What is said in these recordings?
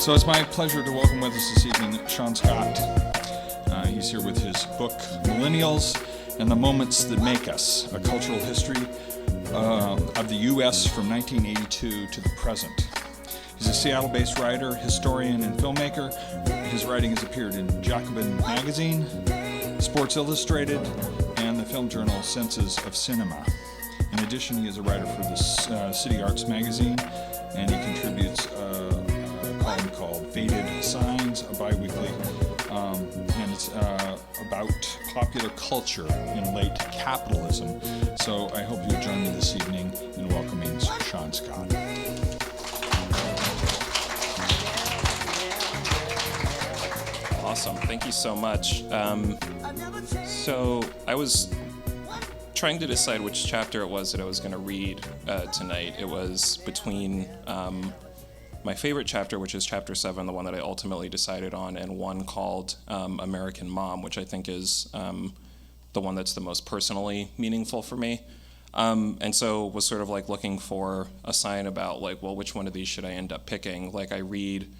So it's my pleasure to welcome with us this evening Shaun Scott. He's here with his book, Millennials and the Moments That Make Us, a cultural history of the U.S. from 1982 to the present. He's a Seattle-based writer, historian, and filmmaker. His writing has appeared in Jacobin Magazine, Sports Illustrated, and the film journal Senses of Cinema. In addition, he is a writer for the City Arts Magazine, and he contributes a column called Faded Signs, a bi-weekly, and it's about popular culture in late capitalism. So I hope you'll join me this evening in welcoming Shaun Scott. Awesome. Thank you so much. So I was trying to decide which chapter it was that I was going to read tonight. It was between my favorite chapter, which is chapter 7, the one that I ultimately decided on, and one called American Mom, which I think is the one that's the most personally meaningful for me. And so was sort of like looking for a sign about like, well, which one of these should I end up picking? Like I read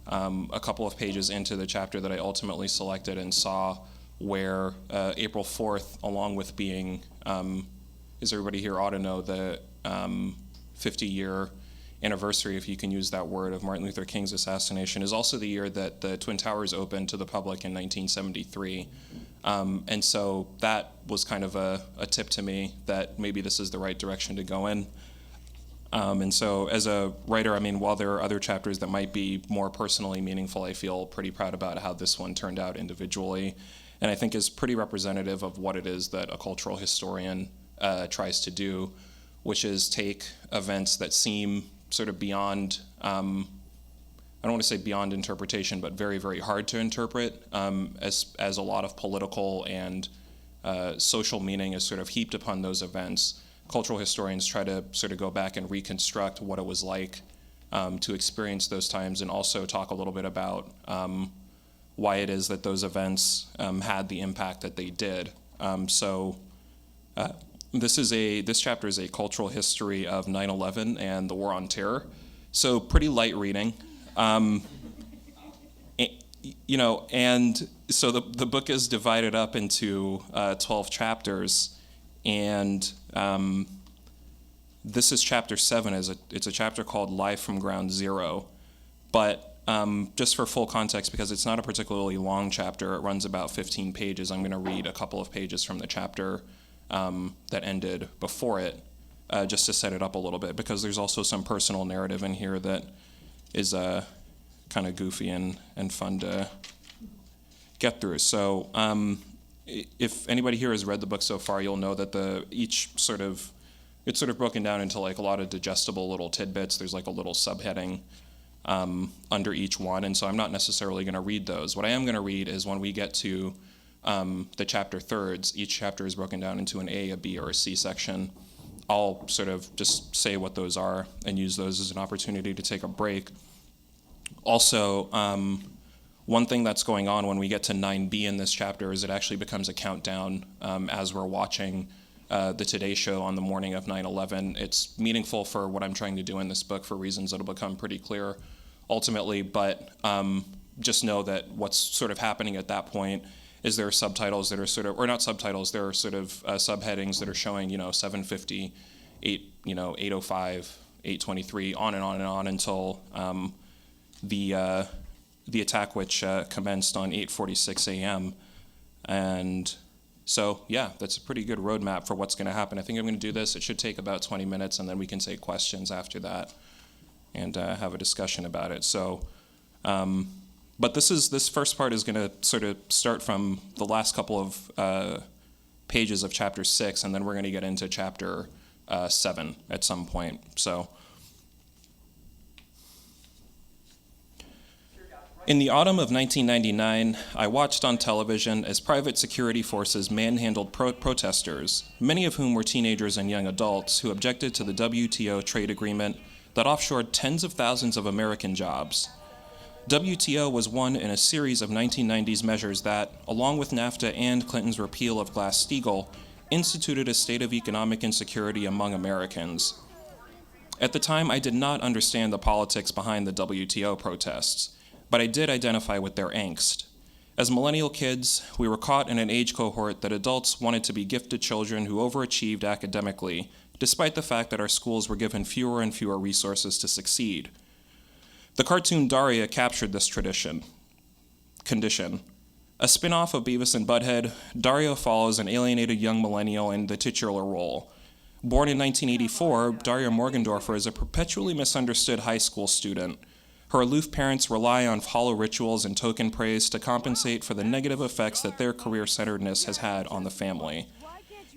a couple of pages into the chapter that I ultimately selected and saw where April 4th, along with being, as everybody here ought to know, the 50-year anniversary, if you can use that word, of Martin Luther King's assassination, is also the year that the Twin Towers opened to the public in 1973. And so that was kind of a tip to me that maybe this is the right direction to go in. And so as a writer, I mean, while there are other chapters that might be more personally meaningful, I feel pretty proud about how this one turned out individually, and I think is pretty representative of what it is that a cultural historian tries to do, which is take events that seem sort of beyond, I don't want to say beyond interpretation, but very, very hard to interpret, as a lot of political and social meaning is sort of heaped upon those events. Cultural historians try to sort of go back and reconstruct what it was like to experience those times, and also talk a little bit about why it is that those events had the impact that they did. This chapter is a cultural history of 9/11 and the War on Terror. So pretty light reading. And so the book is divided up into 12 chapters, and this is chapter 7. It's a chapter called Live from Ground Zero. But just for full context, because it's not a particularly long chapter, it runs about 15 pages. I'm going to read a couple of pages from the chapter that ended before it, just to set it up a little bit, because there's also some personal narrative in here that is kind of goofy and fun to get through. So if anybody here has read the book so far, you'll know that it's sort of broken down into like a lot of digestible little tidbits. There's like a little subheading under each one, and so I'm not necessarily going to read those. What I am going to read is when we get to the chapter thirds. Each chapter is broken down into an A, a B, or a C section. I'll sort of just say what those are and use those as an opportunity to take a break. Also, one thing that's going on when we get to 9B in this chapter is it actually becomes a countdown as we're watching the Today Show on the morning of 9/11. It's meaningful for what I'm trying to do in this book for reasons that'll become pretty clear ultimately, but just know that what's sort of happening at that point is there are subtitles that are sort of, or not subtitles, there are sort of subheadings that are showing, 750, 805, 823, on and on and on until the attack, which commenced on 8:46 a.m. And so, yeah, that's a pretty good roadmap for what's going to happen. I think I'm going to do this. It should take about 20 minutes, and then we can take questions after that and have a discussion about it. So, but this first part is going to sort of start from the last couple of pages of chapter 6, and then we're going to get into chapter 7 at some point. So, in the autumn of 1999, I watched on television as private security forces manhandled protesters, many of whom were teenagers and young adults who objected to the WTO trade agreement that offshored tens of thousands of American jobs. WTO was one in a series of 1990s measures that, along with NAFTA and Clinton's repeal of Glass-Steagall, instituted a state of economic insecurity among Americans. At the time, I did not understand the politics behind the WTO protests. but I did identify with their angst. As millennial kids, we were caught in an age cohort that adults wanted to be gifted children who overachieved academically, despite the fact that our schools were given fewer and fewer resources to succeed. The cartoon Daria captured this condition. A spin-off of Beavis and Butthead, Daria follows an alienated young millennial in the titular role. Born in 1984, Daria Morgendorffer is a perpetually misunderstood high school student. Her aloof parents rely on hollow rituals and token praise to compensate for the negative effects that their career-centeredness has had on the family.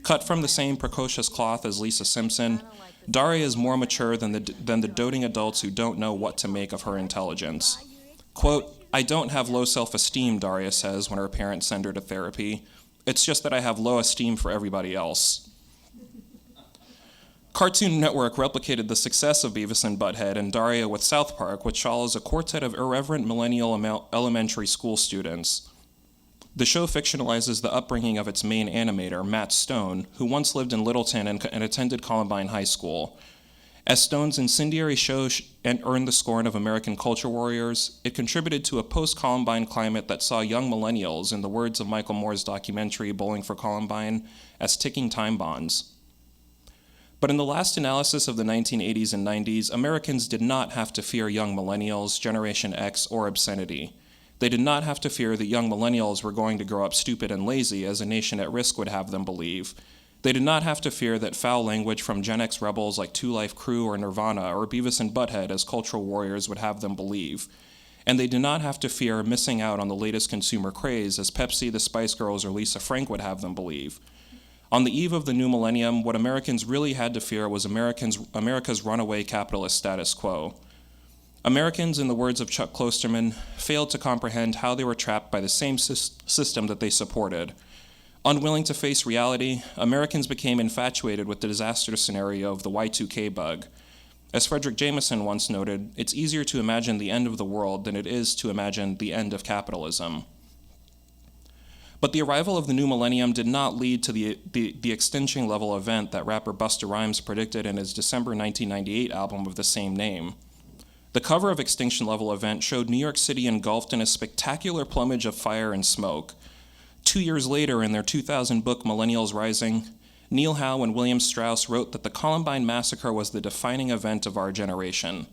Cut from the same precocious cloth as Lisa Simpson, Daria is more mature than the doting adults who don't know what to make of her intelligence. Quote, "I don't have low self-esteem," Daria says when her parents send her to therapy. "It's just that I have low esteem for everybody else." Cartoon Network replicated the success of Beavis and Butthead and Daria with South Park, which follows a quartet of irreverent millennial elementary school students. The show fictionalizes the upbringing of its main animator, Matt Stone, who once lived in Littleton and attended Columbine High School. As Stone's incendiary show earned the scorn of American culture warriors, it contributed to a post-Columbine climate that saw young millennials, in the words of Michael Moore's documentary Bowling for Columbine, as ticking time bombs. But in the last analysis of the 1980s and 90s, Americans did not have to fear young millennials, Generation X, or obscenity. They did not have to fear that young millennials were going to grow up stupid and lazy, as a nation at risk would have them believe. They did not have to fear that foul language from Gen X rebels like Two Life Crew or Nirvana or Beavis and Butthead as cultural warriors would have them believe. And they did not have to fear missing out on the latest consumer craze as Pepsi, the Spice Girls, or Lisa Frank would have them believe. On the eve of the new millennium, what Americans really had to fear was America's runaway capitalist status quo. Americans, in the words of Chuck Klosterman, failed to comprehend how they were trapped by the same system that they supported. Unwilling to face reality, Americans became infatuated with the disaster scenario of the Y2K bug. As Frederick Jameson once noted, it's easier to imagine the end of the world than it is to imagine the end of capitalism. But the arrival of the new millennium did not lead to the extinction-level event that rapper Busta Rhymes predicted in his December 1998 album of the same name. The cover of Extinction Level Event showed New York City engulfed in a spectacular plumage of fire and smoke. 2 years later, in their 2000 book Millennials Rising, Neil Howe and William Strauss wrote that the Columbine Massacre was the defining event of our generation.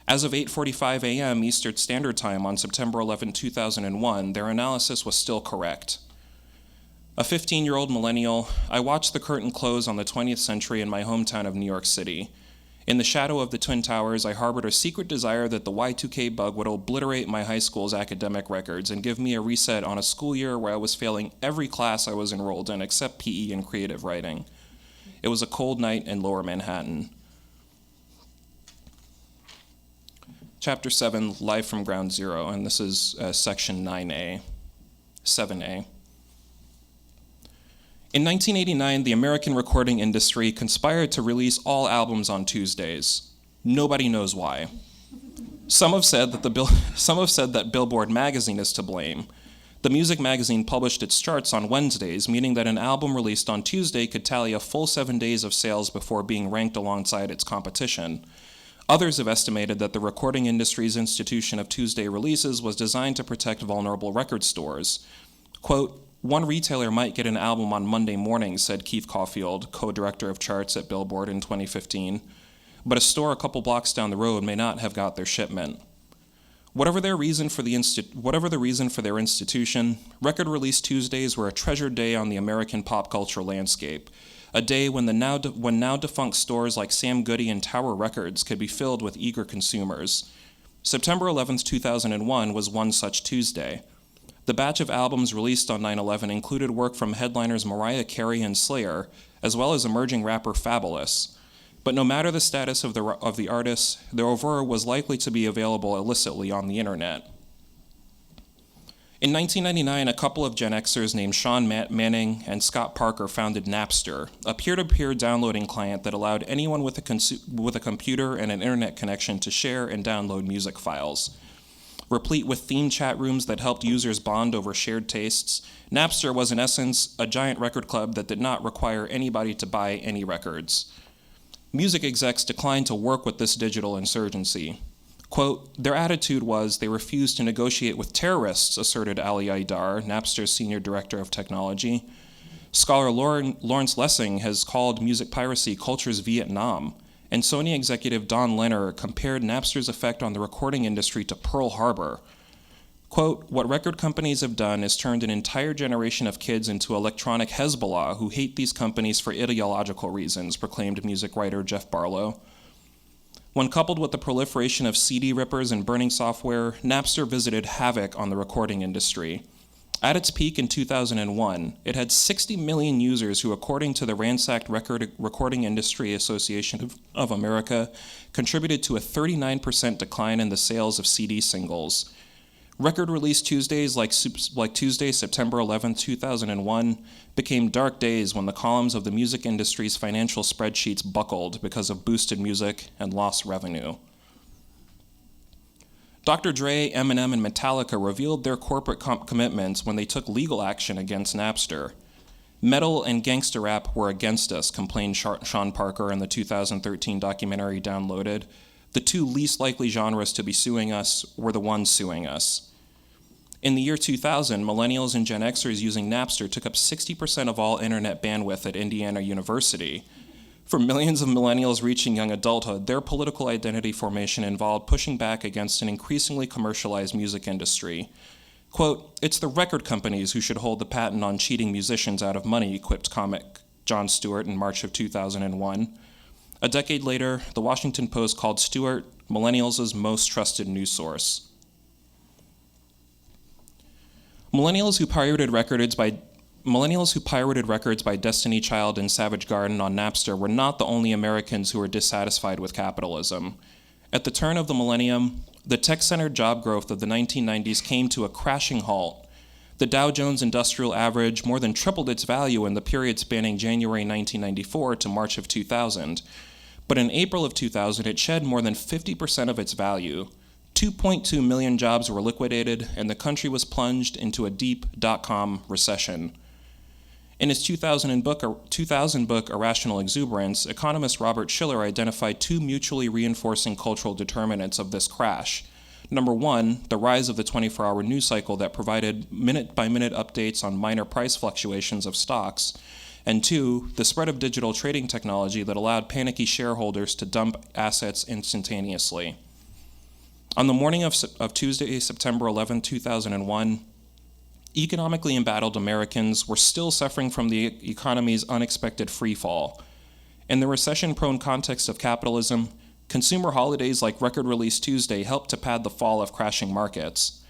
As of 8:45 a.m. Eastern Standard Time on September 11, 2001, their analysis was still correct. A 15-year-old millennial, I watched the curtain close on the 20th century in my hometown of New York City. In the shadow of the Twin Towers, I harbored a secret desire that the Y2K bug would obliterate my high school's academic records and give me a reset on a school year where I was failing every class I was enrolled in except PE and creative writing. It was a cold night in Lower Manhattan. Chapter 7, Live from Ground Zero, and this is section 9A, 7A. In 1989, the American recording industry conspired to release all albums on Tuesdays. Nobody knows why. Some have said that Billboard magazine is to blame. The music magazine published its charts on Wednesdays, meaning that an album released on Tuesday could tally a full 7 days of sales before being ranked alongside its competition. Others have estimated that the recording industry's institution of Tuesday releases was designed to protect vulnerable record stores. Quote, "One retailer might get an album on Monday morning," said Keith Caulfield, co-director of charts at Billboard in 2015, "but a store a couple blocks down the road may not have got their shipment." Whatever the reason for their institution, record release Tuesdays were a treasured day on the American pop culture landscape, a day when now defunct stores like Sam Goody and Tower Records could be filled with eager consumers. September 11, 2001 was one such Tuesday. The batch of albums released on 9/11 included work from headliners Mariah Carey and Slayer, as well as emerging rapper Fabulous. But no matter the status of the artist, their oeuvre was likely to be available illicitly on the internet. In 1999, a couple of Gen Xers named Sean Manning and Scott Parker founded Napster, a peer-to-peer downloading client that allowed anyone with a computer and an internet connection to share and download music files. Replete with themed chat rooms that helped users bond over shared tastes, Napster was in essence a giant record club that did not require anybody to buy any records. Music execs declined to work with this digital insurgency. Quote, their attitude was they refused to negotiate with terrorists, asserted Ali Aidar, Napster's senior director of technology. Scholar Lawrence Lessing has called music piracy culture's Vietnam, and Sony executive Don Lenner compared Napster's effect on the recording industry to Pearl Harbor. Quote, what record companies have done is turned an entire generation of kids into electronic Hezbollah who hate these companies for ideological reasons, proclaimed music writer Jeff Barlow. When coupled with the proliferation of CD rippers and burning software, Napster visited havoc on the recording industry. At its peak in 2001, it had 60 million users who, according to the ransacked Recording Industry Association of America, contributed to a 39% decline in the sales of CD singles. Record release Tuesdays like Tuesday, September 11, 2001, became dark days when the columns of the music industry's financial spreadsheets buckled because of boosted music and lost revenue. Dr. Dre, Eminem, and Metallica revealed their corporate commitments when they took legal action against Napster. Metal and gangster rap were against us, complained Sean Parker in the 2013 documentary Downloaded. The two least likely genres to be suing us were the ones suing us. In the year 2000, millennials and Gen Xers using Napster took up 60% of all internet bandwidth at Indiana University. For millions of millennials reaching young adulthood, their political identity formation involved pushing back against an increasingly commercialized music industry. Quote, it's the record companies who should hold the patent on cheating musicians out of money, quipped comic Jon Stewart in March of 2001. A decade later, the Washington Post called Stewart millennials' most trusted news source. Millennials who pirated records by Destiny Child and Savage Garden on Napster were not the only Americans who were dissatisfied with capitalism. At the turn of the millennium, the tech-centered job growth of the 1990s came to a crashing halt. The Dow Jones Industrial Average more than tripled its value in the period spanning January 1994 to March of 2000. But in April of 2000, it shed more than 50% of its value. 2.2 million jobs were liquidated, and the country was plunged into a deep dot-com recession. In his 2000 book, Irrational Exuberance, economist Robert Shiller identified two mutually reinforcing cultural determinants of this crash. Number one, the rise of the 24-hour news cycle that provided minute-by-minute updates on minor price fluctuations of stocks. And two, the spread of digital trading technology that allowed panicky shareholders to dump assets instantaneously. On the morning of Tuesday, September 11, 2001, economically embattled Americans were still suffering from the economy's unexpected freefall. In the recession-prone context of capitalism, consumer holidays like Record Release Tuesday helped to pad the fall of crashing markets.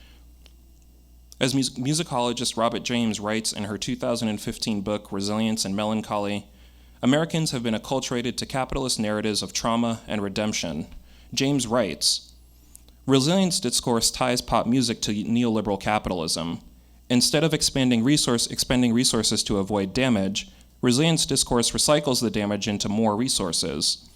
As musicologist Robert James writes in her 2015 book, Resilience and Melancholy, Americans have been acculturated to capitalist narratives of trauma and redemption. James writes, resilience discourse ties pop music to neoliberal capitalism. Instead of expending resources to avoid damage, resilience discourse recycles the damage into more resources.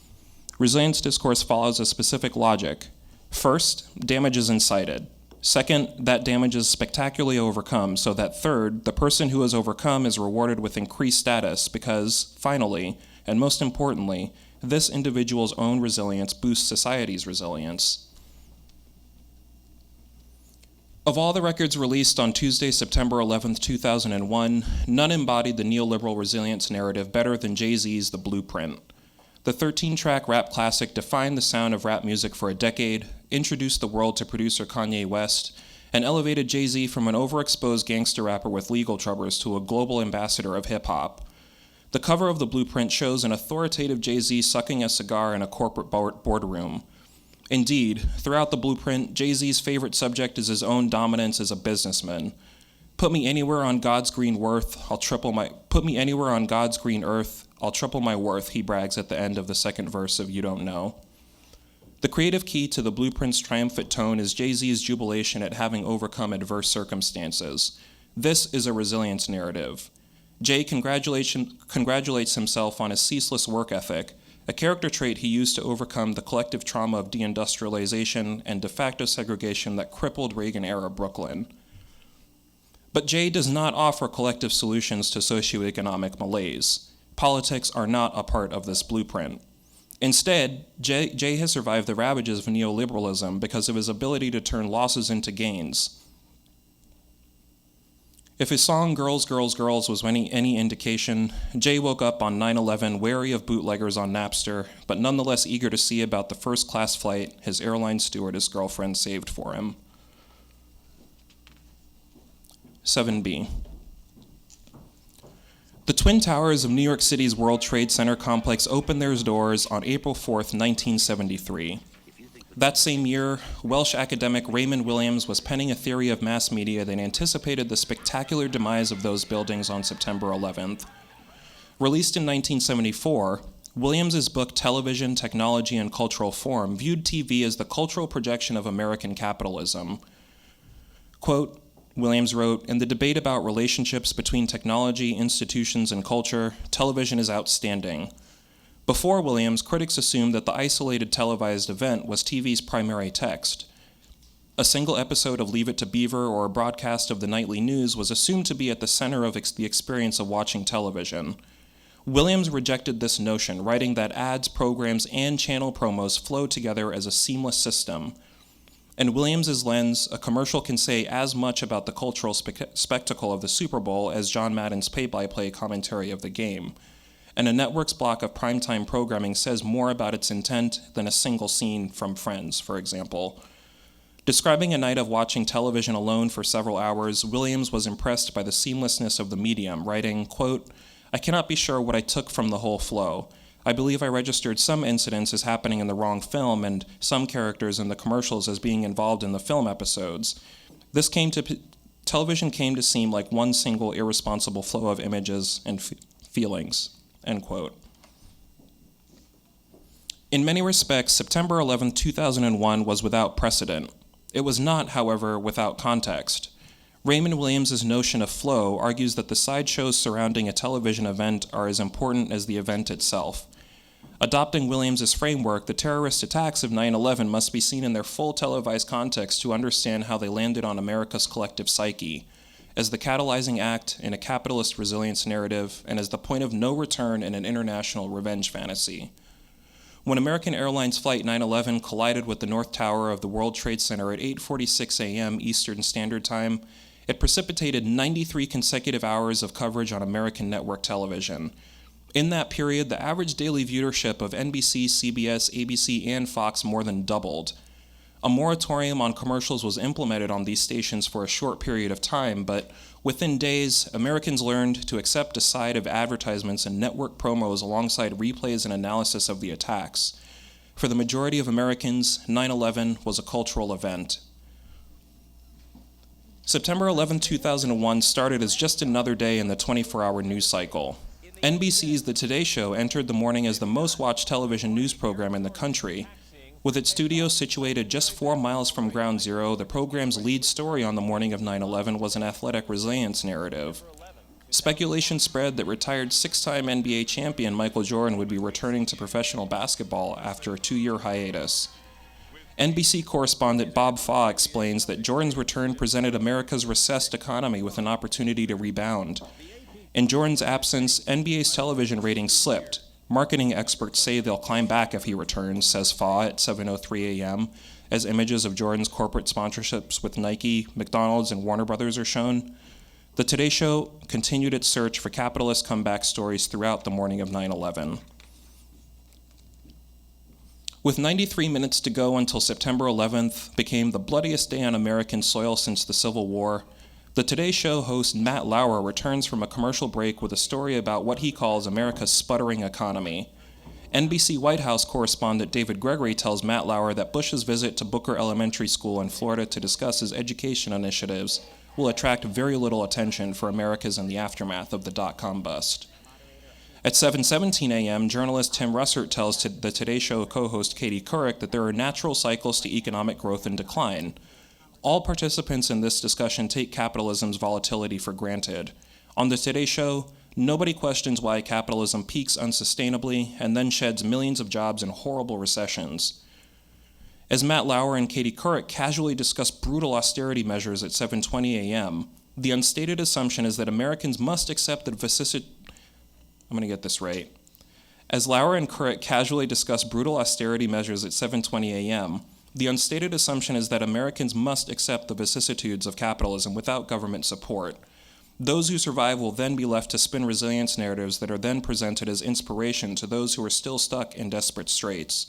Resilience discourse follows a specific logic. First, damage is incited. Second, that damage is spectacularly overcome, so that third, the person who is overcome is rewarded with increased status because, finally, and most importantly, this individual's own resilience boosts society's resilience. Of all the records released on Tuesday, September 11, 2001, none embodied the neoliberal resilience narrative better than Jay-Z's The Blueprint. The 13-track rap classic defined the sound of rap music for a decade, introduced the world to producer Kanye West, and elevated Jay-Z from an overexposed gangster rapper with legal troubles to a global ambassador of hip-hop. The cover of The Blueprint shows an authoritative Jay-Z sucking a cigar in a corporate boardroom. Indeed, throughout The Blueprint, Jay-Z's favorite subject is his own dominance as a businessman. Put me anywhere on God's green earth, I'll triple my worth, he brags at the end of the second verse of You Don't Know. The creative key to The Blueprint's triumphant tone is Jay-Z's jubilation at having overcome adverse circumstances. This is a resilience narrative. Jay congratulates himself on his ceaseless work ethic, a character trait he used to overcome the collective trauma of deindustrialization and de facto segregation that crippled Reagan-era Brooklyn. But Jay does not offer collective solutions to socioeconomic malaise. Politics are not a part of this blueprint. Instead, Jay has survived the ravages of neoliberalism because of his ability to turn losses into gains. If his song Girls, Girls, Girls was any indication, Jay woke up on 9/11 wary of bootleggers on Napster, but nonetheless eager to see about the first-class flight his airline stewardess girlfriend saved for him. 7B. The Twin Towers of New York City's World Trade Center complex opened their doors on April 4th, 1973. That same year, Welsh academic Raymond Williams was penning a theory of mass media that anticipated the spectacular demise of those buildings on September 11th. Released in 1974, Williams's book Television, Technology, and Cultural Form viewed TV as the cultural projection of American capitalism. Quote, Williams wrote, "In the debate about relationships between technology, institutions, and culture, television is outstanding." Before Williams, critics assumed that the isolated televised event was TV's primary text. A single episode of Leave It to Beaver or a broadcast of the nightly news was assumed to be at the center of the experience of watching television. Williams rejected this notion, writing that ads, programs, and channel promos flow together as a seamless system. In Williams's lens, a commercial can say as much about the cultural spectacle of the Super Bowl as John Madden's play-by-play commentary of the game. And a network's block of primetime programming says more about its intent than a single scene from Friends, for example. Describing a night of watching television alone for several hours, Williams was impressed by the seamlessness of the medium, writing, quote, "I cannot be sure what I took from the whole flow. I believe I registered some incidents as happening in the wrong film and some characters in the commercials as being involved in the film episodes. Television came to seem like one single irresponsible flow of images and feelings," end quote. In many respects, September 11, 2001 was without precedent. It was not, however, without context. Raymond Williams's notion of flow argues that the sideshows surrounding a television event are as important as the event itself. Adopting Williams's framework, the terrorist attacks of 9/11 must be seen in their full televised context to understand how they landed on America's collective psyche, as the catalyzing act in a capitalist resilience narrative and as the point of no return in an international revenge fantasy. When American Airlines Flight 911 collided with the North Tower of the World Trade Center at 8:46 a.m. Eastern Standard Time, it precipitated 93 consecutive hours of coverage on American network television. In that period, the average daily viewership of NBC, CBS, ABC, and Fox more than doubled. A moratorium on commercials was implemented on these stations for a short period of time, but within days, Americans learned to accept a side of advertisements and network promos alongside replays and analysis of the attacks. For the majority of Americans, 9/11 was a cultural event. September 11, 2001 started as just another day in the 24-hour news cycle. NBC's The Today Show entered the morning as the most watched television news program in the country. With its studio situated just 4 miles from Ground Zero, the program's lead story on the morning of 9/11 was an athletic resilience narrative. Speculation spread that retired 6-time NBA champion Michael Jordan would be returning to professional basketball after a 2-year hiatus. NBC correspondent Bob Faw explains that Jordan's return presented America's recessed economy with an opportunity to rebound. In Jordan's absence, NBA's television ratings slipped. Marketing experts say they'll climb back if he returns, says Faw at 7:03 a.m., as images of Jordan's corporate sponsorships with Nike, McDonald's, and Warner Brothers are shown. The Today Show continued its search for capitalist comeback stories throughout the morning of 9/11. With 93 minutes to go until September 11th became the bloodiest day on American soil since the Civil War, the Today Show host Matt Lauer returns from a commercial break with a story about what he calls America's sputtering economy. NBC White House correspondent David Gregory tells Matt Lauer that Bush's visit to Booker Elementary School in Florida to discuss his education initiatives will attract very little attention for Americans in the aftermath of the dot-com bust. At 7:17 a.m., journalist Tim Russert tells the Today Show co-host Katie Couric that there are natural cycles to economic growth and decline. All participants in this discussion take capitalism's volatility for granted. On the Today Show, nobody questions why capitalism peaks unsustainably and then sheds millions of jobs in horrible recessions. As Matt Lauer and Katie Couric casually discuss brutal austerity measures at 7:20 a.m., the unstated assumption is that Americans must accept the As Lauer and Currit casually discuss brutal austerity measures at 7:20 a.m., the unstated assumption is that Americans must accept the vicissitudes of capitalism without government support. Those who survive will then be left to spin resilience narratives that are then presented as inspiration to those who are still stuck in desperate straits.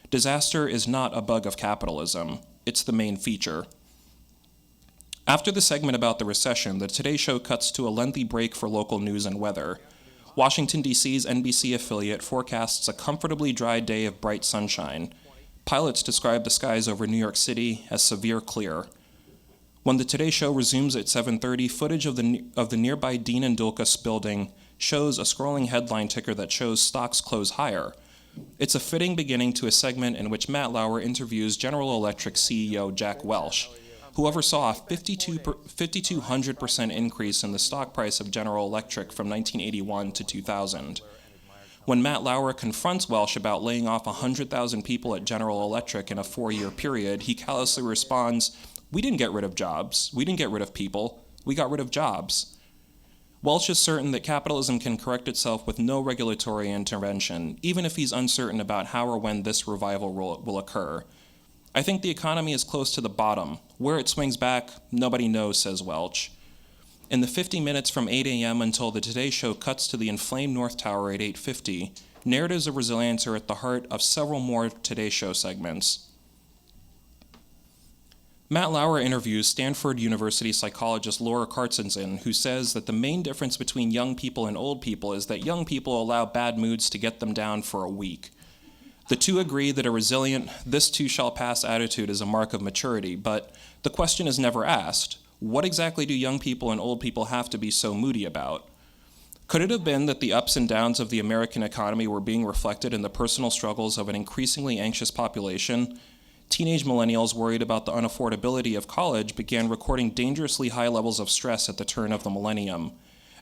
Disaster is not a bug of capitalism. It's the main feature. After the segment about the recession, the Today Show cuts to a lengthy break for local news and weather. Washington, D.C.'s NBC affiliate forecasts a comfortably dry day of bright sunshine. Pilots describe the skies over New York City as severe clear. When the Today Show resumes at 7:30, footage of the nearby Dean and Dulcas building shows a scrolling headline ticker that shows stocks close higher. It's a fitting beginning to a segment in which Matt Lauer interviews General Electric CEO Jack Welch, who oversaw a 5,200% increase in the stock price of General Electric from 1981 to 2000. When Matt Lauer confronts Welch about laying off 100,000 people at General Electric in a 4-year period, he callously responds, "We didn't get rid of jobs. We didn't get rid of people. We got rid of jobs." Welch is certain that capitalism can correct itself with no regulatory intervention, even if he's uncertain about how or when this revival will occur. "I think the economy is close to the bottom. Where it swings back, nobody knows," says Welch. In the 50 minutes from 8 a.m. until the Today Show cuts to the inflamed North Tower at 8:50, narratives of resilience are at the heart of several more Today Show segments. Matt Lauer interviews Stanford University psychologist Laura Carstensen, who says that the main difference between young people and old people is that young people allow bad moods to get them down for a week. The two agree that a resilient, this too shall pass attitude is a mark of maturity, but the question is never asked, what exactly do young people and old people have to be so moody about? Could it have been that the ups and downs of the American economy were being reflected in the personal struggles of an increasingly anxious population? Teenage millennials worried about the unaffordability of college began recording dangerously high levels of stress at the turn of the millennium,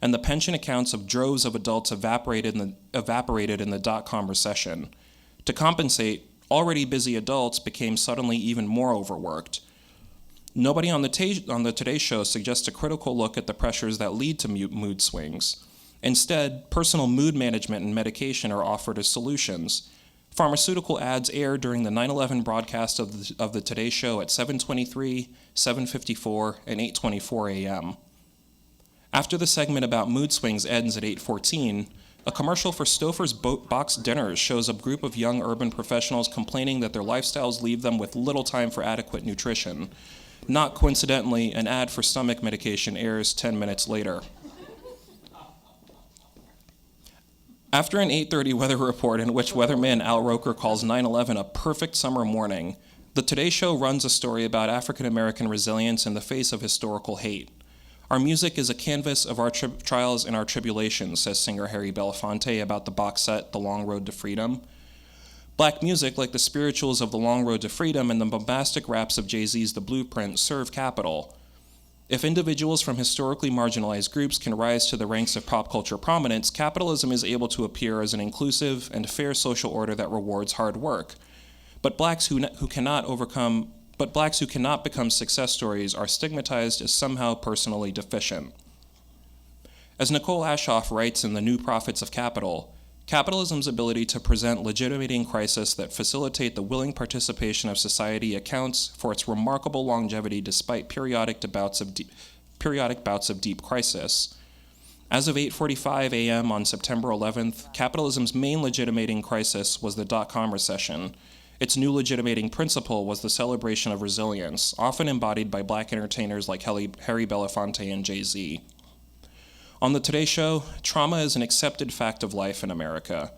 and the pension accounts of droves of adults evaporated in the dot-com recession. To compensate, already busy adults became suddenly even more overworked. Nobody on the Today Show suggests a critical look at the pressures that lead to mood swings. Instead, personal mood management and medication are offered as solutions. Pharmaceutical ads air during the 9/11 broadcast of the Today Show at 7:23, 7:54, and 8:24 a.m. After the segment about mood swings ends at 8:14, a commercial for Stouffer's Box Dinners shows a group of young urban professionals complaining that their lifestyles leave them with little time for adequate nutrition. Not coincidentally, an ad for stomach medication airs 10 minutes later. After an 8:30 weather report in which weatherman Al Roker calls 9/11 a perfect summer morning, the Today Show runs a story about African American resilience in the face of historical hate. "Our music is a canvas of our trials and our tribulations," says singer Harry Belafonte about the box set The Long Road to Freedom. Black music, like the spirituals of The Long Road to Freedom and the bombastic raps of Jay-Z's The Blueprint, serve capital. If individuals from historically marginalized groups can rise to the ranks of pop culture prominence, capitalism is able to appear as an inclusive and fair social order that rewards hard work. But blacks who cannot become success stories are stigmatized as somehow personally deficient. As Nicole Ashoff writes in The New Prophets of Capital, capitalism's ability to present legitimating crises that facilitate the willing participation of society accounts for its remarkable longevity despite periodic bouts of deep crisis. As of 8:45 a.m. on September 11th, capitalism's main legitimating crisis was the dot-com recession. Its new legitimating principle was the celebration of resilience, often embodied by black entertainers like Harry Belafonte and Jay-Z. On the Today Show, trauma is an accepted fact of life in America.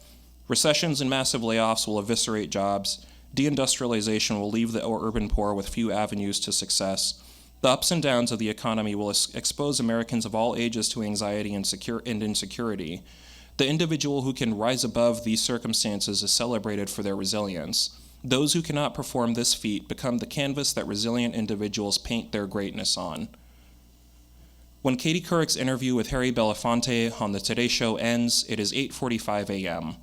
Recessions and massive layoffs will eviscerate jobs. Deindustrialization will leave the urban poor with few avenues to success. The ups and downs of the economy will expose Americans of all ages to anxiety and insecurity. The individual who can rise above these circumstances is celebrated for their resilience. Those who cannot perform this feat become the canvas that resilient individuals paint their greatness on. When Katie Couric's interview with Harry Belafonte on the Today Show ends, it is 8:45 a.m.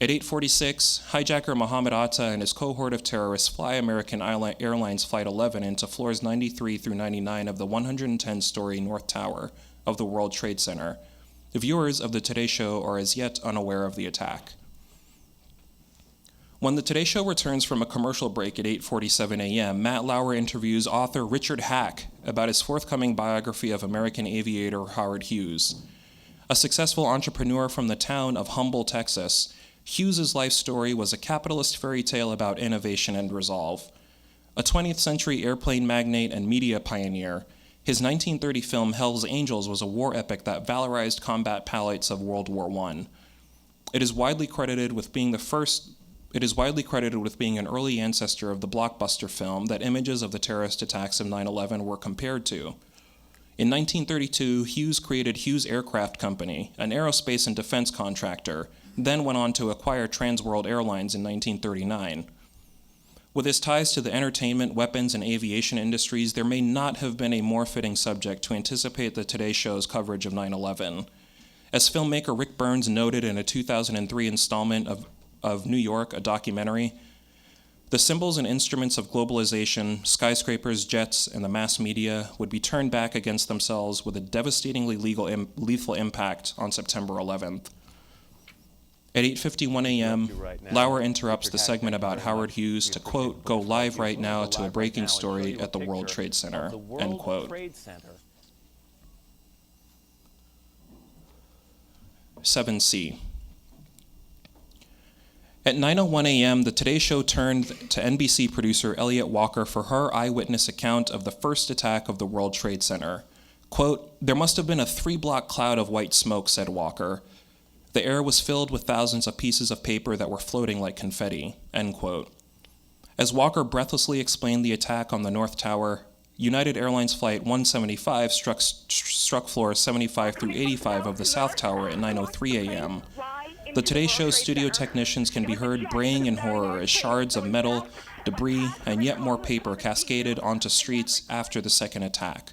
At 8:46, hijacker Mohammed Atta and his cohort of terrorists fly American Airlines Flight 11 into floors 93 through 99 of the 110-story North Tower of the World Trade Center. The viewers of the Today Show are as yet unaware of the attack. When the Today Show returns from a commercial break at 8:47 a.m., Matt Lauer interviews author Richard Hack about his forthcoming biography of American aviator Howard Hughes. A successful entrepreneur from the town of Humble, Texas, Hughes's life story was a capitalist fairy tale about innovation and resolve. A 20th century airplane magnate and media pioneer, his 1930 film Hell's Angels was a war epic that valorized combat pilots of World War I. It is widely credited with being an early ancestor of the blockbuster film that images of the terrorist attacks of 9/11 were compared to. In 1932, Hughes created Hughes Aircraft Company, an aerospace and defense contractor, then went on to acquire Trans World Airlines in 1939. With his ties to the entertainment, weapons, and aviation industries, there may not have been a more fitting subject to anticipate the Today Show's coverage of 9/11. As filmmaker Rick Burns noted in a 2003 installment of New York, a documentary, the symbols and instruments of globalization, skyscrapers, jets, and the mass media would be turned back against themselves with a devastatingly lethal impact on September 11th. At 8:51 a.m., Lauer interrupts the segment about Howard Hughes to, quote, go live right now to a breaking story at the World Trade Center, end quote. 7C. At 9:01 a.m., the Today Show turned to NBC producer Elliot Walker for her eyewitness account of the first attack of the World Trade Center. Quote, there must have been a 3-block cloud of white smoke, said Walker. The air was filled with thousands of pieces of paper that were floating like confetti, end quote. As Walker breathlessly explained the attack on the North Tower, United Airlines Flight 175 struck floors 75 through 85 of the South Tower at 9:03 a.m. The Today Show studio technicians can be heard braying in horror as shards of metal, debris, and yet more paper cascaded onto streets after the second attack.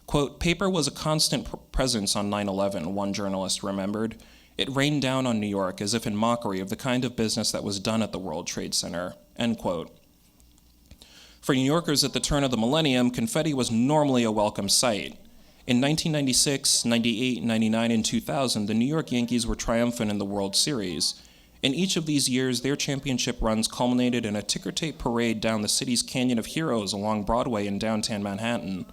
Quote, paper was a constant presence on 9/11, one journalist remembered. It rained down on New York as if in mockery of the kind of business that was done at the World Trade Center, end quote. For New Yorkers at the turn of the millennium, confetti was normally a welcome sight. In 1996, 98, 99, and 2000, the New York Yankees were triumphant in the World Series. In each of these years, their championship runs culminated in a ticker-tape parade down the city's Canyon of Heroes along Broadway in downtown Manhattan.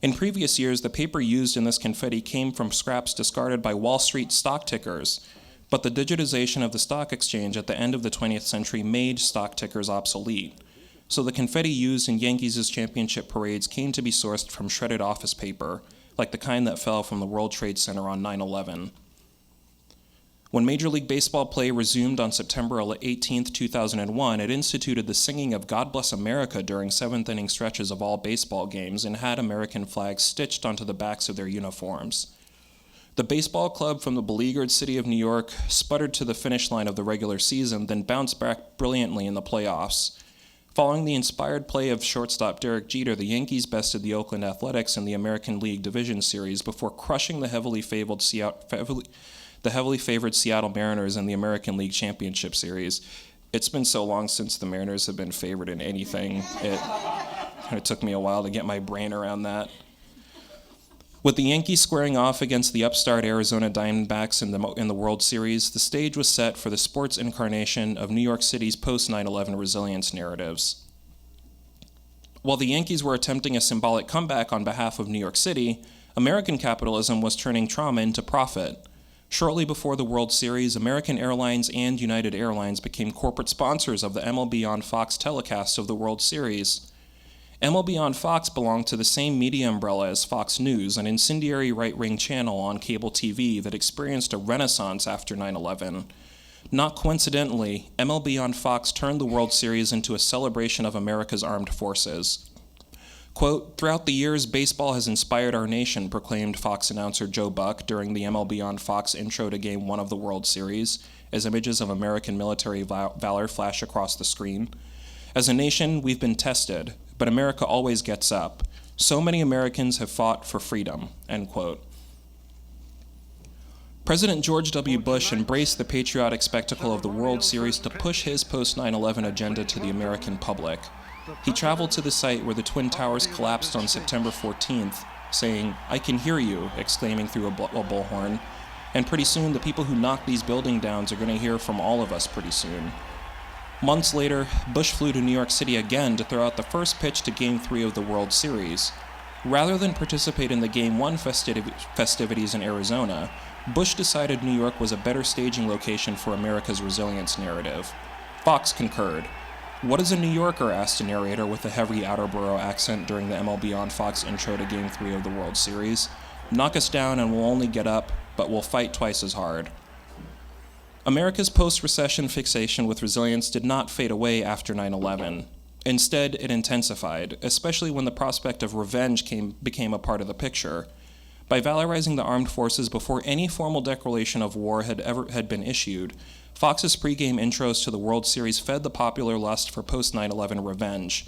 In previous years, the paper used in this confetti came from scraps discarded by Wall Street stock tickers, but the digitization of the stock exchange at the end of the 20th century made stock tickers obsolete. So the confetti used in Yankees' championship parades came to be sourced from shredded office paper, like the kind that fell from the World Trade Center on 9/11. When Major League Baseball play resumed on September 18, 2001, it instituted the singing of God Bless America during seventh-inning stretches of all baseball games and had American flags stitched onto the backs of their uniforms. The baseball club from the beleaguered city of New York sputtered to the finish line of the regular season, then bounced back brilliantly in the playoffs. Following the inspired play of shortstop Derek Jeter, the Yankees bested the Oakland Athletics in the American League Division Series before crushing the heavily favored Seattle Mariners in the American League Championship Series. It's been so long since the Mariners have been favored in anything. It took me a while to get my brain around that. With the Yankees squaring off against the upstart Arizona Diamondbacks in the World Series, the stage was set for the sports incarnation of New York City's post-9/11 resilience narratives. While the Yankees were attempting a symbolic comeback on behalf of New York City, American capitalism was turning trauma into profit. Shortly before the World Series, American Airlines and United Airlines became corporate sponsors of the MLB on Fox telecast of the World Series. MLB on Fox belonged to the same media umbrella as Fox News, an incendiary right-wing channel on cable TV that experienced a renaissance after 9/11. Not coincidentally, MLB on Fox turned the World Series into a celebration of America's armed forces. Quote, throughout the years, baseball has inspired our nation, proclaimed Fox announcer Joe Buck during the MLB on Fox intro to Game 1 of the World Series, as images of American military valor flash across the screen. As a nation, we've been tested, but America always gets up. So many Americans have fought for freedom, end quote. President George W. Bush embraced the patriotic spectacle of the World Series to push his post-9/11 agenda to the American public. He traveled to the site where the Twin Towers collapsed on September 14th, saying, "I can hear you," exclaiming through a bullhorn. And pretty soon, the people who knocked these buildings down are going to hear from all of us pretty soon. Months later, Bush flew to New York City again to throw out the first pitch to Game 3 of the World Series. Rather than participate in the Game 1 festivities in Arizona, Bush decided New York was a better staging location for America's resilience narrative. Fox concurred. "What is a New Yorker?" asked a narrator with a heavy Outerborough accent during the MLB on Fox intro to Game 3 of the World Series. "Knock us down and we'll only get up, but we'll fight twice as hard." America's post-recession fixation with resilience did not fade away after 9/11. Instead, it intensified, especially when the prospect of revenge became a part of the picture. By valorizing the armed forces before any formal declaration of war had been issued, Fox's pregame intros to the World Series fed the popular lust for post-9/11 revenge.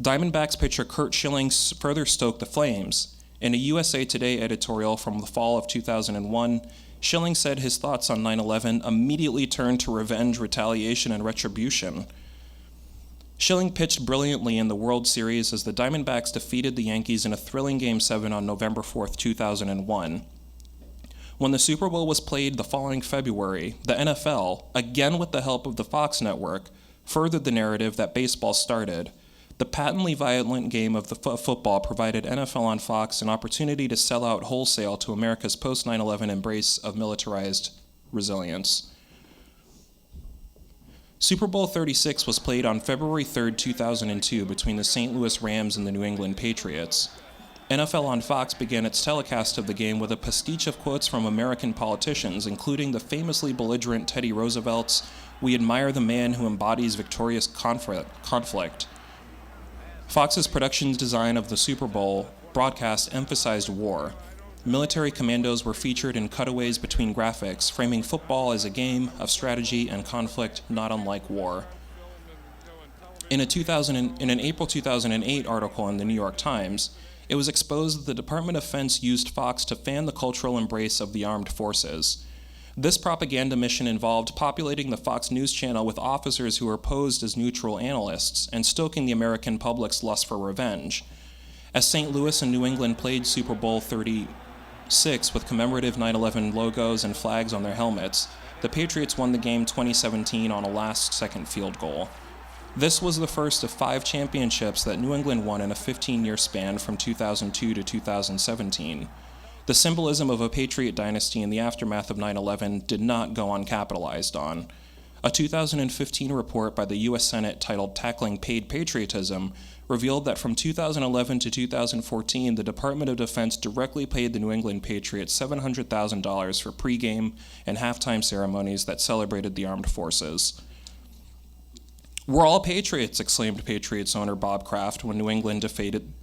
Diamondbacks pitcher Curt Schilling further stoked the flames. In a USA Today editorial from the fall of 2001, Schilling said his thoughts on 9/11 immediately turned to revenge, retaliation, and retribution. Schilling pitched brilliantly in the World Series as the Diamondbacks defeated the Yankees in a thrilling Game 7 on November 4, 2001. When the Super Bowl was played the following February, the NFL, again with the help of the Fox network, furthered the narrative that baseball started. The patently violent game of football provided NFL on Fox an opportunity to sell out wholesale to America's post-9/11 embrace of militarized resilience. Super Bowl 36 was played on February 3, 2002 between the St. Louis Rams and the New England Patriots. NFL on Fox began its telecast of the game with a pastiche of quotes from American politicians, including the famously belligerent Teddy Roosevelt's "We admire the man who embodies victorious conflict." Fox's production design of the Super Bowl broadcast emphasized war. Military commandos were featured in cutaways between graphics, framing football as a game of strategy and conflict not unlike war. In an April 2008 article in the New York Times, it was exposed that the Department of Defense used Fox to fan the cultural embrace of the armed forces. This propaganda mission involved populating the Fox News channel with officers who were posed as neutral analysts and stoking the American public's lust for revenge. As St. Louis and New England played Super Bowl 36 with commemorative 9/11 logos and flags on their helmets, the Patriots won the game 2017 on a last-second field goal. This was the first of 5 championships that New England won in a 15-year span from 2002 to 2017. The symbolism of a Patriot dynasty in the aftermath of 9/11 did not go uncapitalized on. A 2015 report by the U.S. Senate titled "Tackling Paid Patriotism" revealed that from 2011 to 2014, the Department of Defense directly paid the New England Patriots $700,000 for pregame and halftime ceremonies that celebrated the armed forces. "We're all patriots," exclaimed Patriots owner Bob Kraft when New England defeated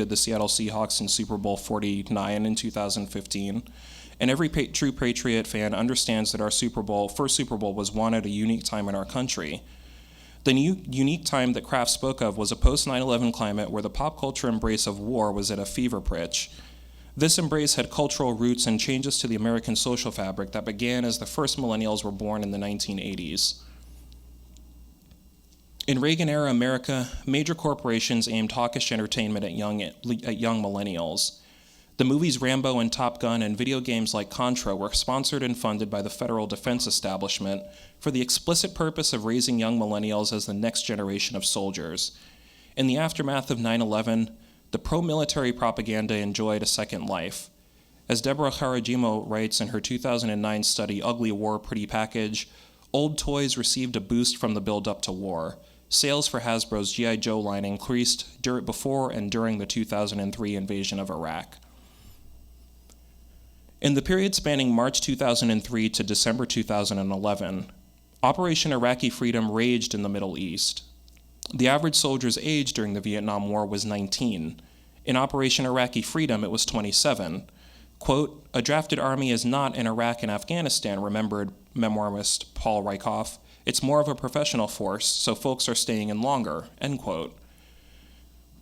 the Seattle Seahawks in Super Bowl 49 in 2015. And every true Patriot fan understands that our first Super Bowl was won at a unique time in our country. The unique time that Kraft spoke of was a post-9/11 climate where the pop culture embrace of war was at a fever pitch. This embrace had cultural roots and changes to the American social fabric that began as the first millennials were born in the 1980s. In Reagan-era America, major corporations aimed hawkish entertainment at young millennials. The movies Rambo and Top Gun and video games like Contra were sponsored and funded by the federal defense establishment for the explicit purpose of raising young millennials as the next generation of soldiers. In the aftermath of 9/11, the pro-military propaganda enjoyed a second life. As Deborah Harajimo writes in her 2009 study Ugly War, Pretty Package, old toys received a boost from the build-up to war. Sales for Hasbro's G.I. Joe line increased before and during the 2003 invasion of Iraq. In the period spanning March 2003 to December 2011, Operation Iraqi Freedom raged in the Middle East. The average soldier's age during the Vietnam War was 19. In Operation Iraqi Freedom, it was 27. Quote, "A drafted army is not in Iraq and Afghanistan," remembered memoirist Paul Rieckhoff. "It's more of a professional force, so folks are staying in longer," end quote.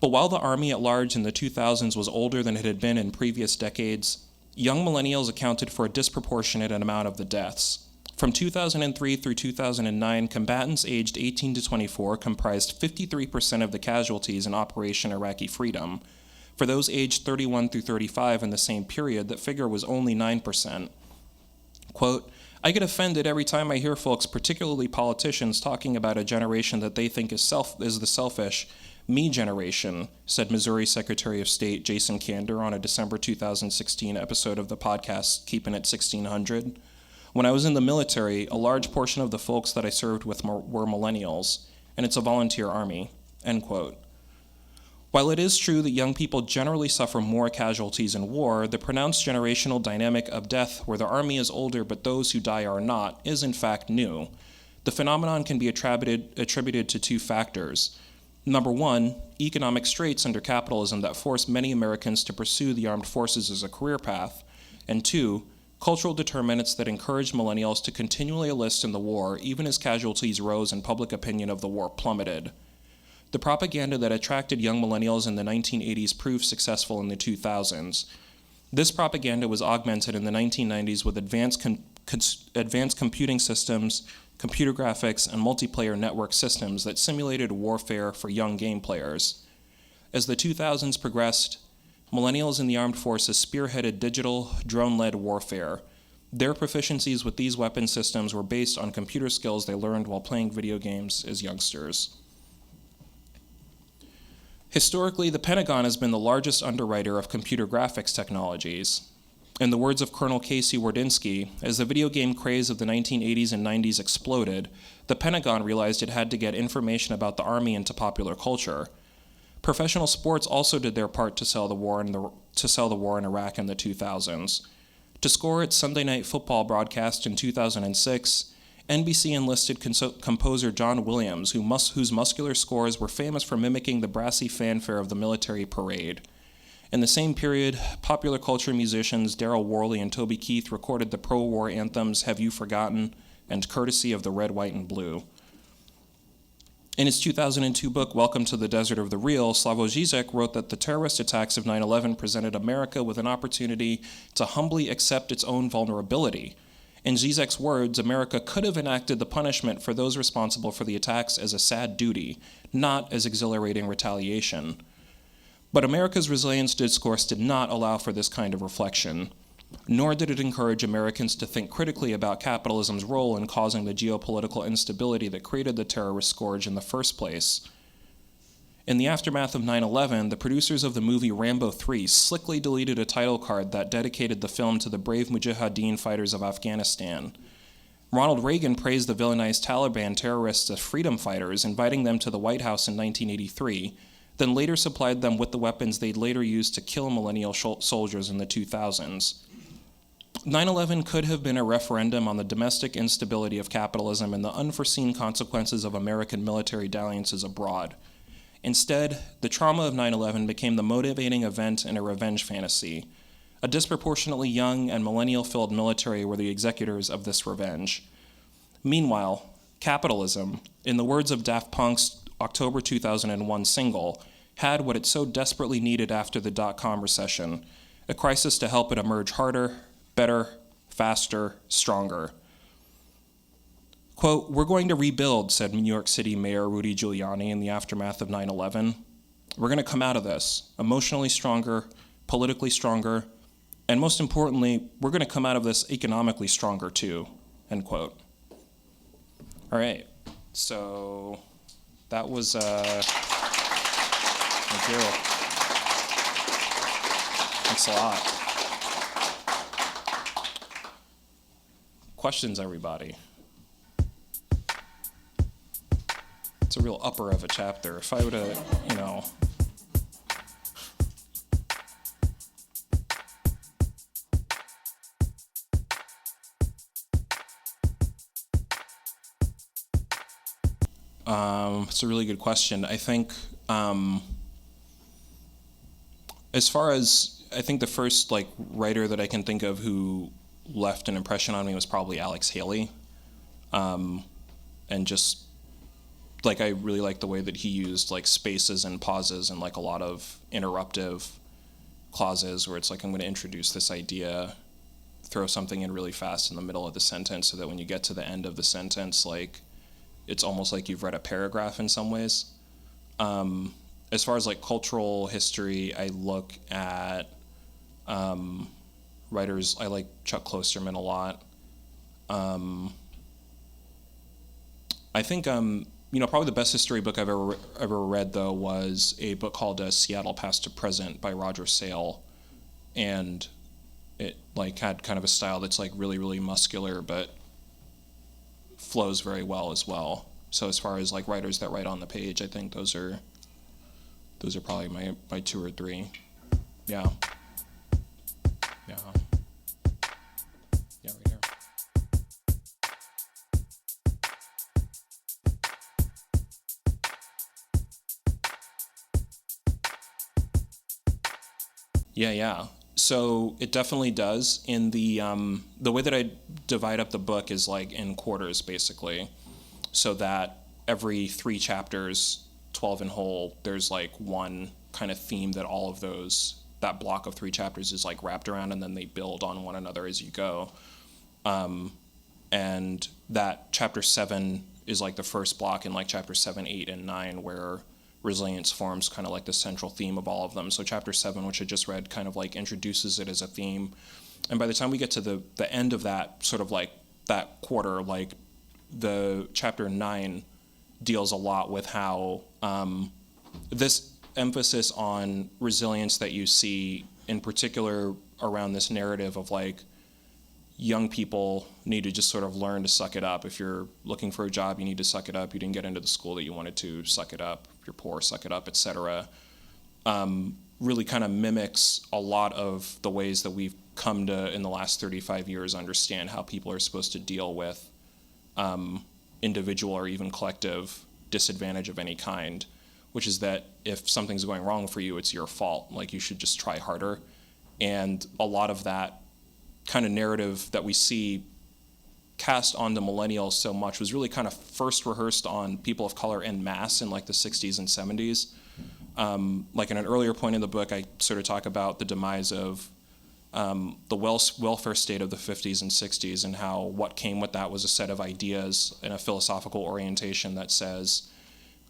But while the Army at large in the 2000s was older than it had been in previous decades, young millennials accounted for a disproportionate amount of the deaths. From 2003 through 2009, combatants aged 18 to 24 comprised 53% of the casualties in Operation Iraqi Freedom. For those aged 31 through 35 in the same period, that figure was only 9%. Quote, I get offended every time I hear folks, particularly politicians, talking about a generation that they think is the selfish me generation, said Missouri Secretary of State Jason Kander on a December 2016 episode of the podcast Keeping It 1600. When I was in the military, a large portion of the folks that I served with were millennials, and it's a volunteer army, end quote. While it is true that young people generally suffer more casualties in war, the pronounced generational dynamic of death, where the army is older but those who die are not, is in fact new. The phenomenon can be attributed to two factors. Number one, economic straits under capitalism that force many Americans to pursue the armed forces as a career path. And two, cultural determinants that encourage millennials to continually enlist in the war, even as casualties rose and public opinion of the war plummeted. The propaganda that attracted young millennials in the 1980s proved successful in the 2000s. This propaganda was augmented in the 1990s with advanced computing systems, computer graphics, and multiplayer network systems that simulated warfare for young game players. As the 2000s progressed, millennials in the armed forces spearheaded digital, drone-led warfare. Their proficiencies with these weapon systems were based on computer skills they learned while playing video games as youngsters. Historically, the Pentagon has been the largest underwriter of computer graphics technologies. In the words of Colonel Casey Wardinsky, as the video game craze of the 1980s and 90s exploded, the Pentagon realized it had to get information about the Army into popular culture. Professional sports also did their part to sell the war in Iraq in the 2000s. To score its Sunday Night Football broadcast in 2006, NBC enlisted composer John Williams, whose muscular scores were famous for mimicking the brassy fanfare of the military parade. In the same period, popular culture musicians Daryl Worley and Toby Keith recorded the pro-war anthems Have You Forgotten and Courtesy of the Red, White, and Blue. In his 2002 book, Welcome to the Desert of the Real, Slavoj Žižek wrote that the terrorist attacks of 9/11 presented America with an opportunity to humbly accept its own vulnerability. In Zizek's words, America could have enacted the punishment for those responsible for the attacks as a sad duty, not as exhilarating retaliation. But America's resilience discourse did not allow for this kind of reflection, nor did it encourage Americans to think critically about capitalism's role in causing the geopolitical instability that created the terrorist scourge in the first place. In the aftermath of 9/11, the producers of the movie Rambo 3 slickly deleted a title card that dedicated the film to the brave Mujahideen fighters of Afghanistan. Ronald Reagan praised the villainized Taliban terrorists as freedom fighters, inviting them to the White House in 1983, then later supplied them with the weapons they'd later use to kill millennial soldiers in the 2000s. 9/11 could have been a referendum on the domestic instability of capitalism and the unforeseen consequences of American military dalliances abroad. Instead, the trauma of 9/11 became the motivating event in a revenge fantasy. A disproportionately young and millennial-filled military were the executors of this revenge. Meanwhile, capitalism, in the words of Daft Punk's October 2001 single, had what it so desperately needed after the dot-com recession, a crisis to help it emerge harder, better, faster, stronger. Quote, "We're going to rebuild," said New York City Mayor Rudy Giuliani in the aftermath of 9/11. "We're going to come out of this emotionally stronger, politically stronger, and most importantly, we're going to come out of this economically stronger too," end quote. All right, so that was, thank you. Thanks a lot. Questions, everybody? It's a real upper of a chapter. If I would have, it's a really good question. I think, as far as, I think the first writer that I can think of who left an impression on me was probably Alex Haley. And just, I really like the way that he used spaces and pauses and a lot of interruptive clauses where it's I'm going to introduce this idea, throw something in really fast in the middle of the sentence so that when you get to the end of the sentence, it's almost like you've read a paragraph in some ways. As far as cultural history, I look at writers. I like Chuck Klosterman a lot. I think probably the best history book I've ever read though was a book called Seattle Past to Present by Roger Sale, and it like had kind of a style that's like really really muscular but flows very well as well. So as far as like writers that write on the page, I think those are probably my two or three. Yeah. Yeah. Yeah, right here. Yeah. So it definitely does. In the way that I divide up the book is like in quarters, basically, so that every 3 chapters, 12 in whole, there's like one kind of theme that all of that block of 3 chapters is like wrapped around, and then they build on one another as you go. And that chapter 7 is like the first block, and like chapter 7, 8, and 9, where resilience forms kind of like the central theme of all of them. So chapter 7, which I just read, kind of like introduces it as a theme. And by the time we get to the end of that sort of like that quarter, like the chapter 9 deals a lot with how this emphasis on resilience that you see in particular around this narrative of like young people need to just sort of learn to suck it up. If you're looking for a job, you need to suck it up. You didn't get into the school that you wanted to, suck it up. If you're poor, suck it up, etc. Really kind of mimics a lot of the ways that we've come to, in the last 35 years, understand how people are supposed to deal with individual or even collective disadvantage of any kind, which is that if something's going wrong for you, it's your fault. Like, you should just try harder. And a lot of that kind of narrative that we see cast onto millennials so much was really kind of first rehearsed on people of color en masse in like the 60s and 70s. Like in an earlier point in the book, I sort of talk about the demise of the welfare state of the 50s and 60s, and how what came with that was a set of ideas and a philosophical orientation that says,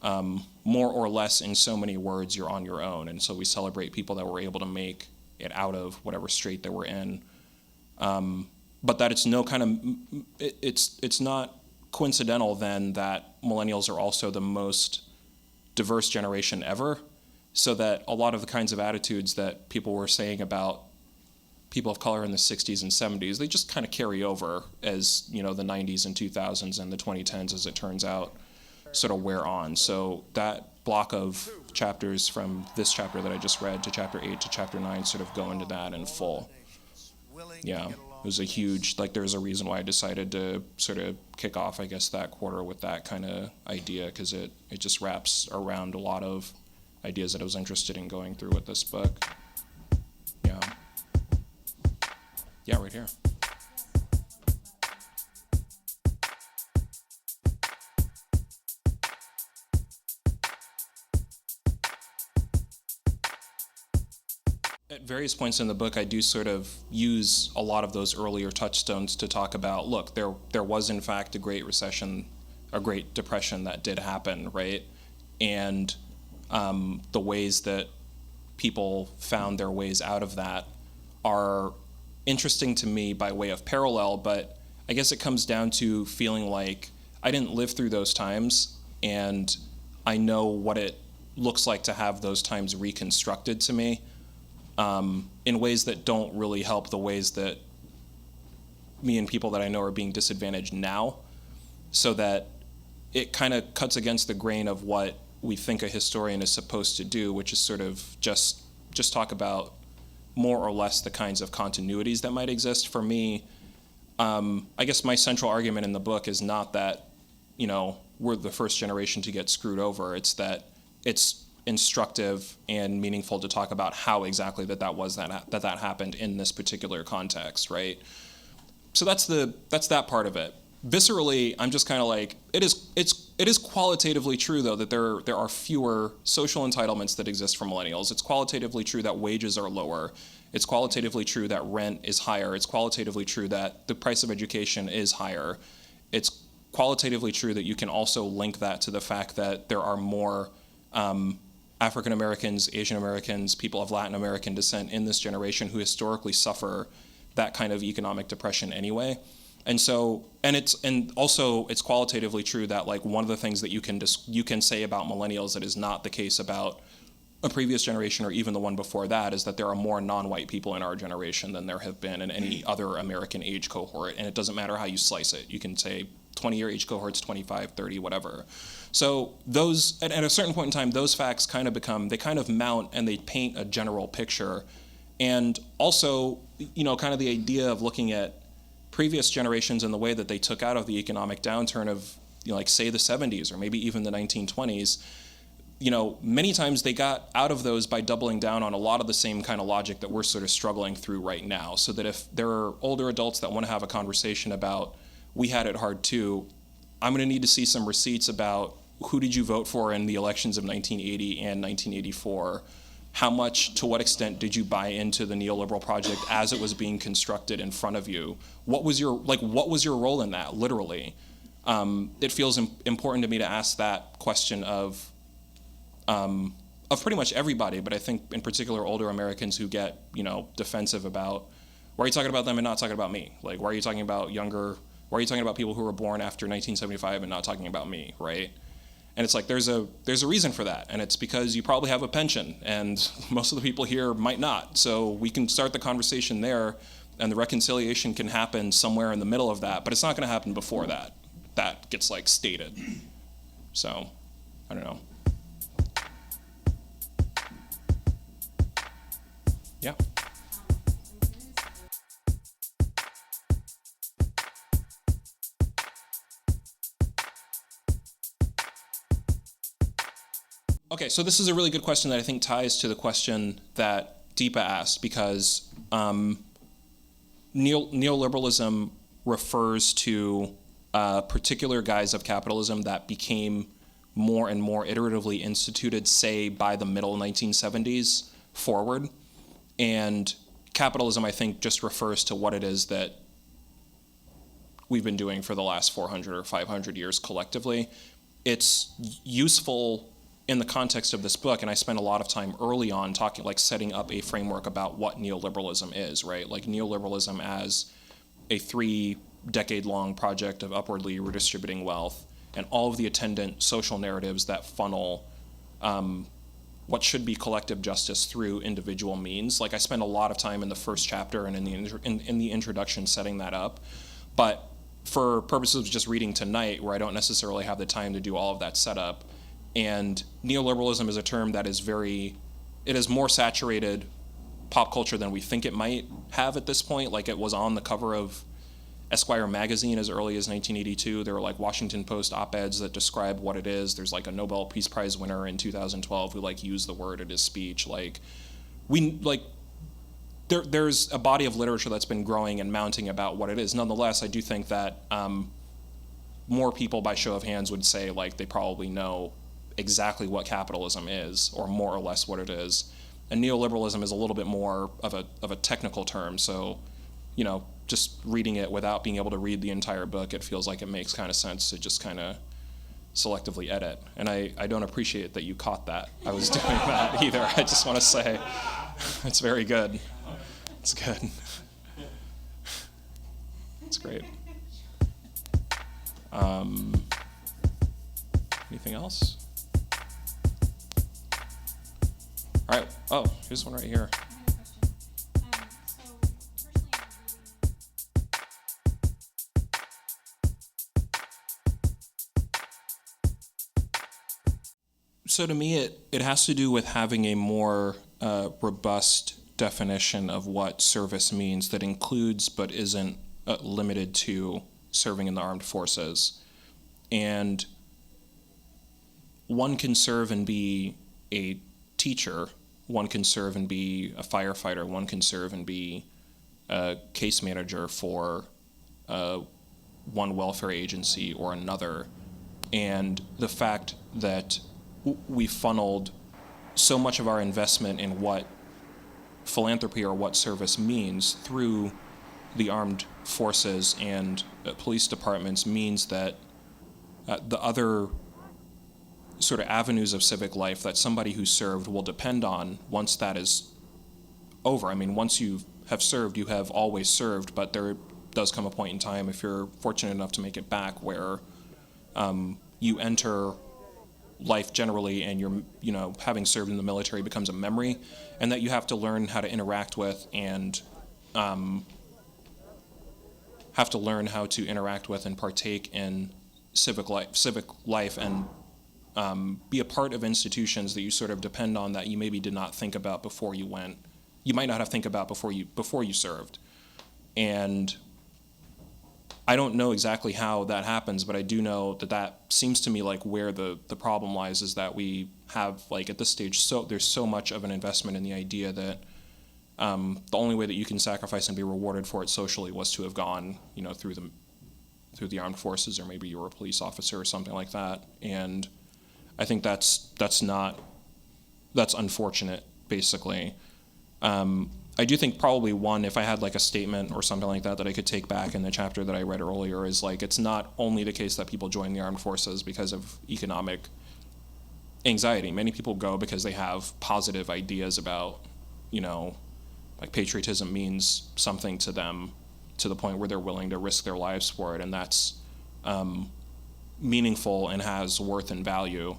more or less in so many words, you're on your own. And so we celebrate people that were able to make it out of whatever strait they were in. But that it's no kind of, it's not coincidental then that millennials are also the most diverse generation ever, so that a lot of the kinds of attitudes that people were saying about people of color in the 60s and 70s, they just kind of carry over as, the 90s and 2000s and the 2010s, as it turns out, sort of wear on. So that block of chapters from this chapter that I just read to chapter 8 to chapter 9 sort of go into that in full. Yeah, it was a huge, there's a reason why I decided to sort of kick off, I guess, that quarter with that kind of idea, because it just wraps around a lot of ideas that I was interested in going through with this book. Yeah. Yeah, right here. At various points in the book, I do sort of use a lot of those earlier touchstones to talk about, look, there was in fact a Great Recession, a Great Depression that did happen, right? And the ways that people found their ways out of that are interesting to me by way of parallel, but I guess it comes down to feeling like I didn't live through those times, and I know what it looks like to have those times reconstructed to me. In ways that don't really help the ways that me and people that I know are being disadvantaged now, so that it kind of cuts against the grain of what we think a historian is supposed to do, which is sort of just talk about more or less the kinds of continuities that might exist. For me, I guess my central argument in the book is not that, we're the first generation to get screwed over. It's that it's instructive and meaningful to talk about how exactly that happened in this particular context, right? So that's that part of it. Viscerally, I'm just kind of like, it is qualitatively true though that there are fewer social entitlements that exist for millennials. It's qualitatively true that wages are lower. It's qualitatively true that rent is higher. It's qualitatively true that the price of education is higher. It's qualitatively true that you can also link that to the fact that there are more African Americans, Asian Americans, people of Latin American descent in this generation who historically suffer that kind of economic depression anyway. And also it's qualitatively true that like one of the things that you can say about millennials that is not the case about a previous generation or even the one before that is that there are more non-white people in our generation than there have been in any other American age cohort. And it doesn't matter how you slice it. You can say 20-year age cohorts, 25, 30, whatever. So those, at a certain point in time, those facts kind of mount and they paint a general picture. And also, kind of the idea of looking at previous generations and the way that they took out of the economic downturn of, like say the 70s or maybe even the 1920s, many times they got out of those by doubling down on a lot of the same kind of logic that we're sort of struggling through right now. So that if there are older adults that want to have a conversation about, we had it hard too, I'm going to need to see some receipts about who did you vote for in the elections of 1980 and 1984? How much, to what extent did you buy into the neoliberal project as it was being constructed in front of you? What was your role in that, literally? It feels important to me to ask that question of pretty much everybody, but I think in particular older Americans who get, defensive about, why are you talking about them and not talking about me? Like, why are you talking about people who were born after 1975 and not talking about me, right? And it's like, there's a reason for that, and it's because you probably have a pension, and most of the people here might not. So we can start the conversation there, and the reconciliation can happen somewhere in the middle of that, but it's not gonna happen before that. That gets like stated. So, I don't know. Yeah. Okay, so this is a really good question that I think ties to the question that Deepa asked, because neoliberalism refers to a particular guise of capitalism that became more and more iteratively instituted, say, by the middle 1970s forward. And capitalism, I think, just refers to what it is that we've been doing for the last 400 or 500 years collectively. It's useful in the context of this book, and I spent a lot of time early on setting up a framework about what neoliberalism is, right? Like neoliberalism as a 3-decade-long project of upwardly redistributing wealth and all of the attendant social narratives that funnel what should be collective justice through individual means. Like I spent a lot of time in the first chapter and in the introduction setting that up, but for purposes of just reading tonight, where I don't necessarily have the time to do all of that setup, and neoliberalism is a term that is it is more saturated pop culture than we think it might have at this point. Like it was on the cover of Esquire magazine as early as 1982. There were like Washington Post op-eds that describe what it is. There's like a Nobel Peace Prize winner in 2012 who used the word in his speech. There's a body of literature that's been growing and mounting about what it is. Nonetheless, I do think that more people by show of hands would say they probably know exactly what capitalism is, or more or less what it is. And neoliberalism is a little bit more of a technical term. So, just reading it without being able to read the entire book, it feels like it makes kind of sense to just kind of selectively edit. And I don't appreciate that you caught that I was doing that either. I just want to say it's very good. It's good. It's great. Anything else? All right. Oh, here's one right here. So to me, it has to do with having a more robust definition of what service means that includes but isn't limited to serving in the armed forces. And one can serve and be a teacher, one can serve and be a firefighter, one can serve and be a case manager for one welfare agency or another. And the fact that we funneled so much of our investment in what philanthropy or what service means through the armed forces and police departments means that the other sort of avenues of civic life that somebody who served will depend on once that is over. I mean, once you have served, you have always served, but does come a point in time, if you're fortunate enough to make it back, where you enter life generally and you're, having served in the military becomes a memory, and that you have to learn how to interact with and partake in civic life and be a part of institutions that you sort of depend on, that you maybe did not think about before you went. You might not have think about before you served. And I don't know exactly how that happens, but I do know that seems to me like where the problem lies, is that we have, like, at this stage, there's so much of an investment in the idea that the only way that you can sacrifice and be rewarded for it socially was to have gone, through the armed forces, or maybe you were a police officer or something like that. And I think that's unfortunate, basically. I do think probably if I had like a statement or something like that I could take back in the chapter that I read earlier, is like, it's not only the case that people join the armed forces because of economic anxiety. Many people go because they have positive ideas about, like, patriotism means something to them, to the point where they're willing to risk their lives for it, and that's meaningful and has worth and value.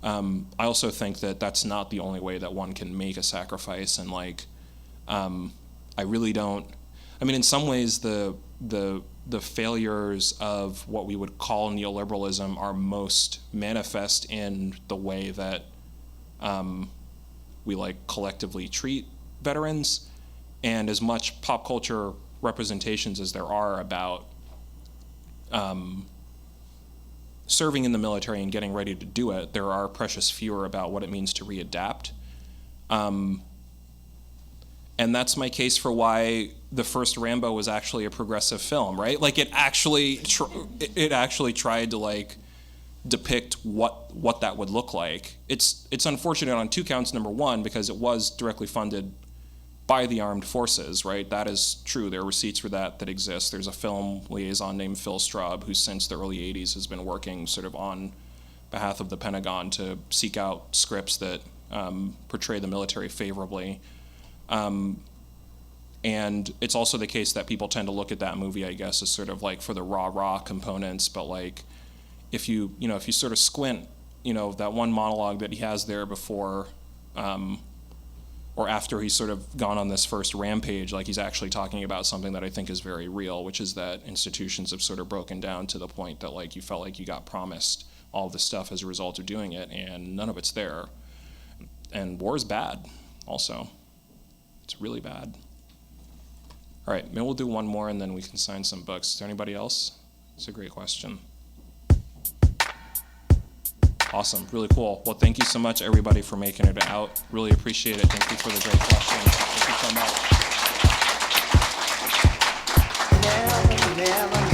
I also think that that's not the only way that one can make a sacrifice, and I really don't. I mean, in some ways, the failures of what we would call neoliberalism are most manifest in the way that we collectively treat veterans, and as much pop culture representations as there are about serving in the military and getting ready to do it, there are precious fewer about what it means to readapt. And that's my case for why the first Rambo was actually a progressive film, right? Like, it actually tried to depict what that would look like. It's unfortunate on two counts. Number one, because it was directly funded by the armed forces, right? That is true. There are receipts for that exist. There's a film liaison named Phil Straub, who since the early 80s has been working sort of on behalf of the Pentagon to seek out scripts that portray the military favorably. And it's also the case that people tend to look at that movie, I guess, as sort of for the raw components. But if you sort of squint, that one monologue that he has there before, or after he's sort of gone on this first rampage, he's actually talking about something that I think is very real, which is that institutions have sort of broken down to the point that you felt like you got promised all this stuff as a result of doing it, and none of it's there. And war is bad, also. It's really bad. All right, maybe we'll do one more and then we can sign some books. Is there anybody else? It's a great question. Awesome, really cool. Well, thank you so much, everybody, for making it out. Really appreciate it. Thank you for the great questions. Thank you so much. Never